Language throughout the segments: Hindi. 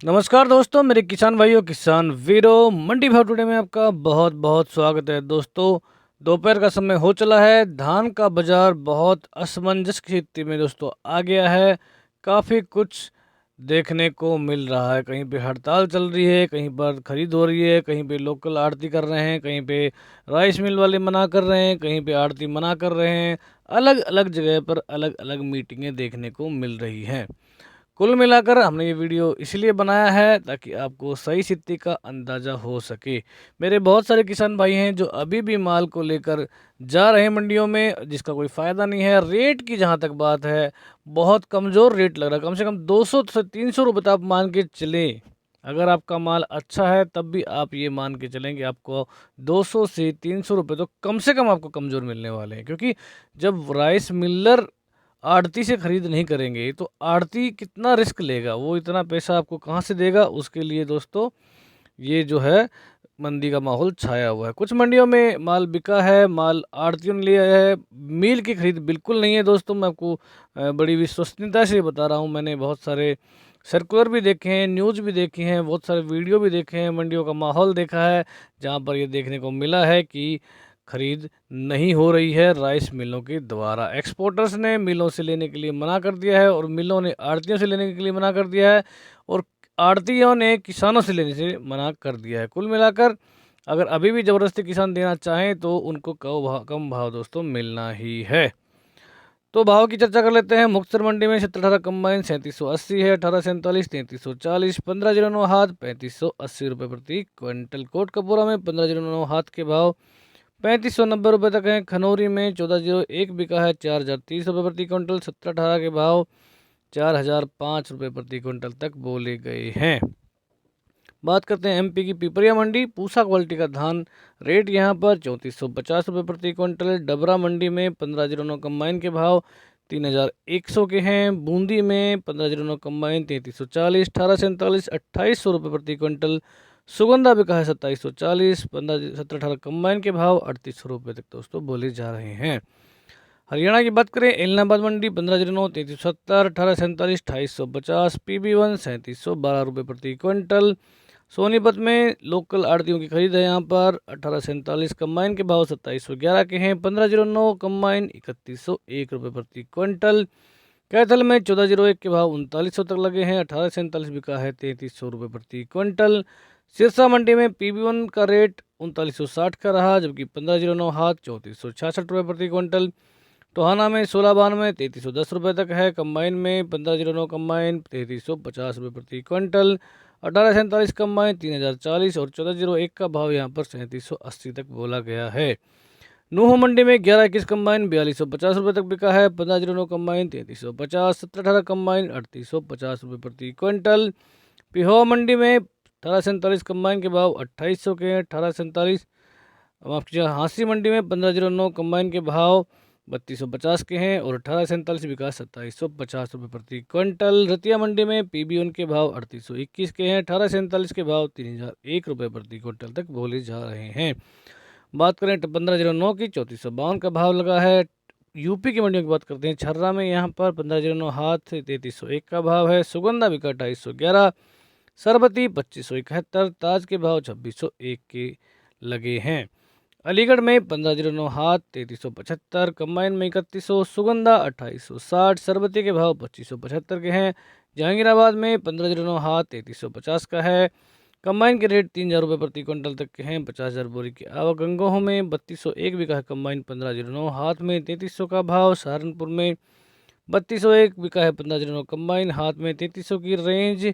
नमस्कार दोस्तों, मेरे किसान भाइयों, किसान वीरों, मंडी भाव टुडे में आपका बहुत बहुत स्वागत है। दोस्तों, दोपहर का समय हो चला है। धान का बाजार बहुत असमंजस की स्थिति में दोस्तों आ गया है। काफ़ी कुछ देखने को मिल रहा है। कहीं पे हड़ताल चल रही है, कहीं पर खरीद हो रही है, कहीं पे लोकल आड़ती कर रहे हैं, कहीं पे राइस मिल वाले मना कर रहे हैं, कहीं पे आड़ती मना कर रहे हैं। अलग अलग जगह पर अलग अलग मीटिंगें देखने को मिल रही हैं। कुल मिलाकर हमने ये वीडियो इसलिए बनाया है ताकि आपको सही स्थिति का अंदाज़ा हो सके। मेरे बहुत सारे किसान भाई हैं जो अभी भी माल को लेकर जा रहे हैं मंडियों में, जिसका कोई फ़ायदा नहीं है। रेट की जहाँ तक बात है, बहुत कमज़ोर रेट लग रहा है। कम से कम 200 से 300 रुपये तो आप मान के चलें। अगर आपका माल अच्छा है तब भी आप ये मान के चलें कि आपको 200 से 300 रुपये तो कम से कम आपको कमज़ोर मिलने वाले हैं। क्योंकि जब राइस मिलर आड़ती से खरीद नहीं करेंगे तो आड़ती कितना रिस्क लेगा, वो इतना पैसा आपको कहाँ से देगा। उसके लिए दोस्तों ये जो है मंदी का माहौल छाया हुआ है। कुछ मंडियों में माल बिका है, माल आड़तियों ने लिया है। मील की खरीद बिल्कुल नहीं है दोस्तों। मैं आपको बड़ी विश्वसनीयता से बता रहा हूँ। मैंने बहुत सारे सर्कुलर भी देखे हैं, न्यूज़ भी देखी हैं, बहुत सारे वीडियो भी देखे हैं, मंडियों का माहौल देखा है, जहाँ पर ये देखने को मिला है कि खरीद नहीं हो रही है राइस मिलों के द्वारा। एक्सपोर्टर्स ने मिलों से लेने के लिए मना कर दिया है और मिलों ने आड़तियों से लेने के लिए मना कर दिया है और आड़तियों ने किसानों से लेने से मना कर दिया है। कुल मिलाकर अगर अभी भी ज़बरदस्ती किसान देना चाहें तो उनको कम भाव दोस्तों मिलना ही है। तो भाव की चर्चा कर लेते हैं। मुक्तसर मंडी में 17-18 कंबाइन 3780 है, 1847 3340, 1509 हाथ 3580 रुपये प्रति क्विंटल। कोटकपूरा में 1509 हाथ के भाव 3590 रुपये तक हैं। खनौरी में 1401 बिका है, 4030 रुपये प्रति क्विंटल। 1718 के भाव 4005 रुपये प्रति क्विंटल तक बोले गए हैं। बात करते हैं एमपी की पिपरिया मंडी। पूसा क्वालिटी का धान रेट यहाँ पर 3450 रुपये प्रति क्विंटल। डबरा मंडी में 1509 कंबाइन के भाव 3100 के हैं। बूंदी में 1509 कंबाइन 3340, 1847 2800 रुपये प्रति क्विंटल। सुगंधा बिका है 2740, 1718 कंबाइन के भाव 3800 रुपये तक दोस्तों बोले जा रहे हैं। हरियाणा की बात करें, एलनाबाद मंडी 1509 3370, 1847 2850, PB1 3712 रुपये प्रति क्विंटल। सोनीपत में लोकल आड़तियों की खरीद है यहाँ पर। 1847 कंबाइन के भाव 2711 के हैं। 1509 कंबाइन 3101 रुपये प्रति क्विंटल। कैथल में 1401 के भाव 3900 तक लगे हैं। 1847 बिका है 3300 रुपये प्रति क्विंटल। सिरसा मंडी में PB1 का रेट 3960 का रहा, जबकि 1509 हाथ 3466 रुपये प्रति क्विंटल। टोहाना में 1692 3310 रुपये तक है। कंबाइन में 1509 कंबाइन 3350 रुपये प्रति क्विंटल। 1847 कंबाइन 3040 और 1401 का भाव यहाँ पर 3780 तक बोला गया है। नूह मंडी में 1121 कंबाइन 4250 रुपये तक बिका है। 1509 कंबाइन 3350, 1718 कंबाइन 3850 रुपये प्रति क्विंटल। पिहोवा मंडी में 1847 कंबाइन के भाव 2800 के हैं। 1847 माफ कीजिए, हांसी मंडी में 1509 कंबाइन के भाव 3250 के हैं और 1847 विकास 2750 रुपये प्रति क्विंटल। रतिया मंडी में PB1 के भाव 3821 के हैं। 1847 के भाव 3001 रुपये प्रति क्विंटल तक बोले जा रहे हैं। बात करें 1509 की, 3452 का भाव लगा है। यूपी की मंडियों की बात करते हैं। छर्रा में यहाँ पर 1509 हाथ 3301 का भाव है। सुगंधा बिका 2811, सरबती 2571, ताज के भाव 2601 के लगे हैं। अलीगढ़ में 1509 हाथ 3375, कंबाइन में 3100, सुगंधा 2860, सरबती के भाव 2575 के हैं। जहांगीराबाद में 1509 हाथ 3350 का है। कंबाइन के रेट 3000 रुपये प्रति क्विंटल तक के हैं। 50,000 बोरी की आवक। गंगोह में 3201 बिका है कंबाइन 1509 हाथ में 3300 का भाव। सहारनपुर में 3201 बिका है 1509 कंबाइन हाथ में 3300 की रेंज।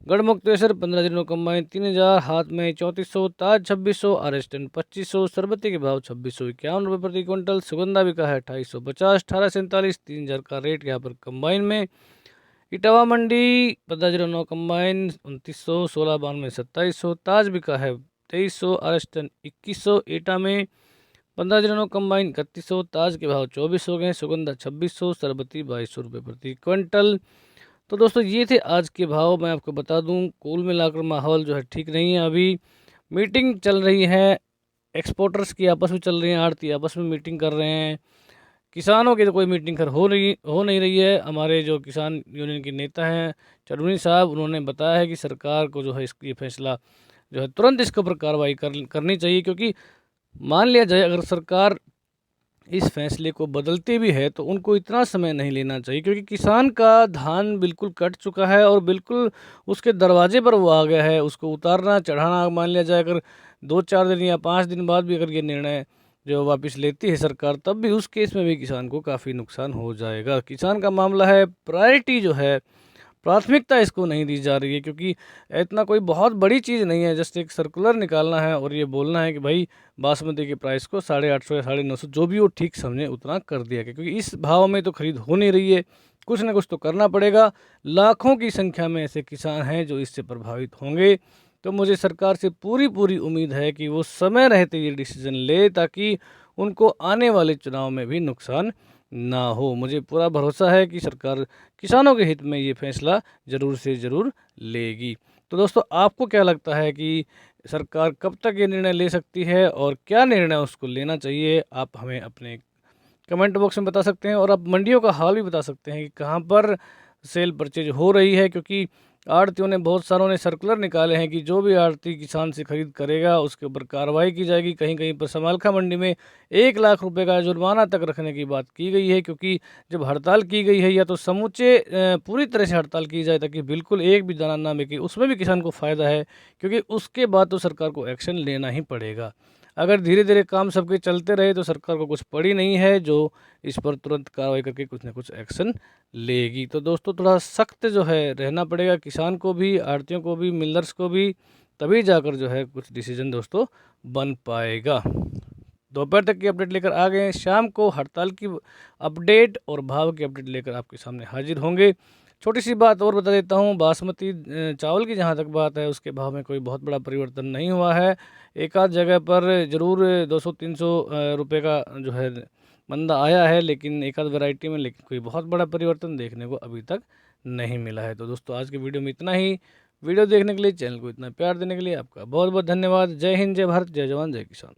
गढ़मुक्तेश्वर 1509 कंबाइन 3000 हाथ में 3400, ताज 2600, RS10 2500, सरबती के भाव 2651 रुपये प्रति क्विंटल। सुगंधा बिका है 2850, 1847 3000 का रेट यहाँ पर कंबाइन में। इटावा मंडी 1509 कंबाइन 2900, 1692 2700, ताज बिका है 2300, RS10 2100। एटा में 1509 कंबाइन 3100, ताज के भाव 2400 के हैं। सुगंधा 2600, सरबती 2200 रुपये प्रति क्विंटल। तो दोस्तों ये थे आज के भाव। मैं आपको बता दूं, कुल मिलाकर माहौल जो है ठीक नहीं है। अभी मीटिंग चल रही है, एक्सपोर्टर्स की आपस में चल रही है, आड़ती आपस में मीटिंग कर रहे हैं किसानों की तो कोई मीटिंग खैर हो नहीं रही है। हमारे जो किसान यूनियन के नेता हैं चरौनी साहब, उन्होंने बताया है कि सरकार को जो है इसकी फैसला जो है तुरंत इसके ऊपर कार्रवाई करनी चाहिए, क्योंकि मान लिया जाए अगर सरकार इस फैसले को बदलती भी है तो उनको इतना समय नहीं लेना चाहिए, क्योंकि किसान का धान बिल्कुल कट चुका है और बिल्कुल उसके दरवाजे पर वो आ गया है। उसको उतारना चढ़ाना, मान लिया जाए अगर 2-4 दिन या 5 दिन बाद भी अगर ये निर्णय जो वापस लेती है सरकार, तब भी उस केस में भी किसान को काफ़ी नुकसान हो जाएगा। किसान का मामला है, प्रायोरिटी जो है, प्राथमिकता इसको नहीं दी जा रही है, क्योंकि इतना कोई बहुत बड़ी चीज़ नहीं है। जस्ट एक सर्कुलर निकालना है और ये बोलना है कि भाई बासमती के प्राइस को 850 या 950 जो भी वो ठीक समझे उतना कर दिया गया, क्योंकि इस भाव में तो खरीद हो नहीं रही है। कुछ ना कुछ तो करना पड़ेगा। लाखों की संख्या में ऐसे किसान हैं जो इससे प्रभावित होंगे। तो मुझे सरकार से पूरी पूरी उम्मीद है कि वो समय रहते ये डिसीज़न ले, ताकि उनको आने वाले चुनाव में भी नुकसान ना हो। मुझे पूरा भरोसा है कि सरकार किसानों के हित में ये फैसला ज़रूर से ज़रूर लेगी। तो दोस्तों, आपको क्या लगता है कि सरकार कब तक ये निर्णय ले सकती है और क्या निर्णय उसको लेना चाहिए? आप हमें अपने कमेंट बॉक्स में बता सकते हैं और आप मंडियों का हाल भी बता सकते हैं कि कहाँ पर सेल परचेज हो रही है, क्योंकि आड़तियों ने बहुत सारों ने सर्कुलर निकाले हैं कि जो भी आड़ती किसान से खरीद करेगा उसके ऊपर कार्रवाई की जाएगी। कहीं कहीं पर समालखा मंडी में 1 लाख रुपए का जुर्माना तक रखने की बात की गई है, क्योंकि जब हड़ताल की गई है या तो समूचे पूरी तरह से हड़ताल की जाए ताकि बिल्कुल एक भी दाना ना बिके, उसमें भी किसान को फ़ायदा है, क्योंकि उसके बाद तो सरकार को एक्शन लेना ही पड़ेगा। अगर धीरे धीरे काम सबके चलते रहे तो सरकार को कुछ पड़ी नहीं है जो इस पर तुरंत कार्रवाई करके कुछ ना कुछ एक्शन लेगी। तो दोस्तों, थोड़ा सख्त जो है रहना पड़ेगा किसान को भी, आड़तियों को भी, मिलर्स को भी, तभी जाकर जो है कुछ डिसीजन दोस्तों बन पाएगा। दोपहर तक की अपडेट लेकर आ गए हैं। शाम को हड़ताल की अपडेट और भाव की अपडेट लेकर आपके सामने हाजिर होंगे। छोटी सी बात और बता देता हूँ, बासमती चावल की जहाँ तक बात है उसके भाव में कोई बहुत बड़ा परिवर्तन नहीं हुआ है। एक आध जगह पर ज़रूर 200-300 रुपये का जो है मंदा आया है, लेकिन एक आध वैरायटी में, लेकिन कोई बहुत बड़ा परिवर्तन देखने को अभी तक नहीं मिला है। तो दोस्तों, आज की वीडियो में इतना ही। वीडियो देखने के लिए, चैनल को इतना प्यार देने के लिए आपका बहुत बहुत धन्यवाद। जय हिंद, जय भारत, जय जवान, जय किसान।